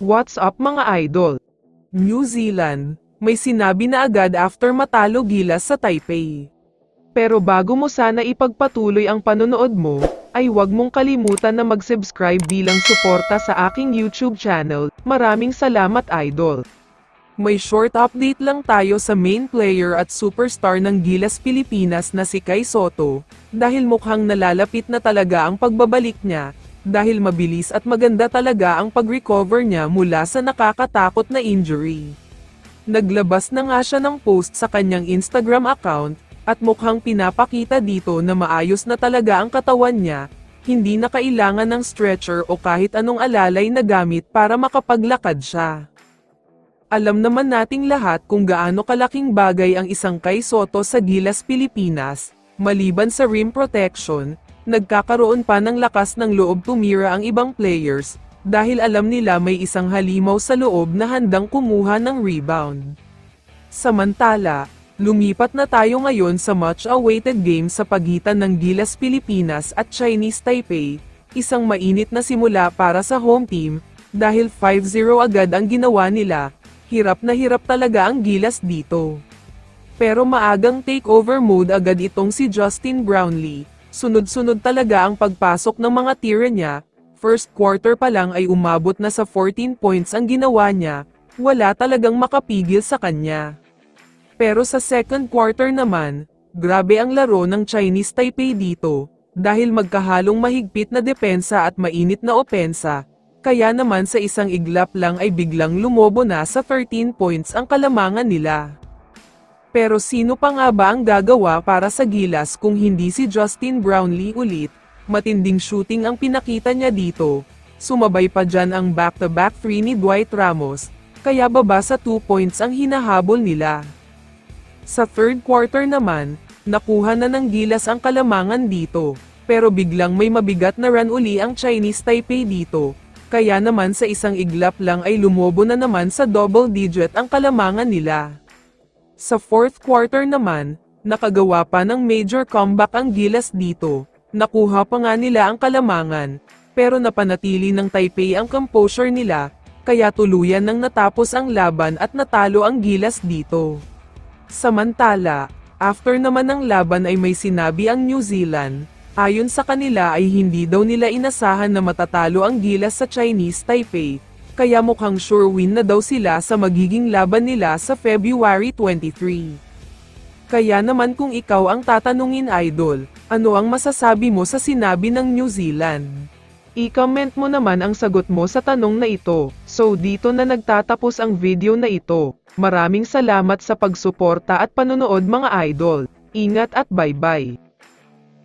What's up mga idol? New Zealand, may sinabi na agad after matalo Gilas sa Taipei. Pero bago mo sana ipagpatuloy ang panonood mo, ay huwag mong kalimutan na mag-subscribe bilang suporta sa aking YouTube channel. Maraming salamat idol! May short update lang tayo sa main player at superstar ng Gilas Pilipinas na si Kai Sotto, dahil mukhang nalalapit na talaga ang pagbabalik niya. Dahil mabilis at maganda talaga ang pag-recover niya mula sa nakakatakot na injury. Naglabas na nga siya ng post sa kanyang Instagram account, at mukhang pinapakita dito na maayos na talaga ang katawan niya, hindi na kailangan ng stretcher o kahit anong alalay na gamit para makapaglakad siya. Alam naman nating lahat kung gaano kalaking bagay ang isang Kai Sotto sa Gilas Pilipinas, maliban sa rim protection. Nagkakaroon pa ng lakas ng loob tumira ang ibang players, dahil alam nila may isang halimaw sa loob na handang kumuha ng rebound. Samantala, lumipat na tayo ngayon sa much-awaited game sa pagitan ng Gilas Pilipinas at Chinese Taipei, isang mainit na simula para sa home team, dahil 5-0 agad ang ginawa nila, hirap na hirap talaga ang Gilas dito. Pero maagang takeover mode agad itong si Justin Brownlee. Sunod-sunod talaga ang pagpasok ng mga tira niya, first quarter pa lang ay umabot na sa 14 points ang ginawa niya, wala talagang makapigil sa kanya. Pero sa second quarter naman, grabe ang laro ng Chinese Taipei dito, dahil magkahalong mahigpit na depensa at mainit na opensa, kaya naman sa isang iglap lang ay biglang lumobo na sa 13 points ang kalamangan nila. Pero sino pa nga ba ang gagawa para sa Gilas kung hindi si Justin Brownlee ulit? Matinding shooting ang pinakita niya dito. Sumabay pa dyan ang back-to-back 3 ni Dwight Ramos, kaya baba sa 2 points ang hinahabol nila. Sa third quarter naman, nakuha na ng Gilas ang kalamangan dito, pero biglang may mabigat na run uli ang Chinese Taipei dito, kaya naman sa isang iglap lang ay lumobo na naman sa double digit ang kalamangan nila. Sa fourth quarter naman, nakagawa pa ng major comeback ang Gilas dito. Nakuha pa nga nila ang kalamangan, pero napanatili ng Taipei ang composure nila, kaya tuluyan nang natapos ang laban at natalo ang Gilas dito. Samantala, after naman ng laban ay may sinabi ang New Zealand, ayon sa kanila ay hindi daw nila inasahan na matatalo ang Gilas sa Chinese Taipei, kaya mukhang sure win na daw sila sa magiging laban nila sa February 23. Kaya naman kung ikaw ang tatanungin idol, ano ang masasabi mo sa sinabi ng New Zealand? I-comment mo naman ang sagot mo sa tanong na ito. So dito na nagtatapos ang video na ito. Maraming salamat sa pagsuporta at panonood mga idol. Ingat at bye-bye.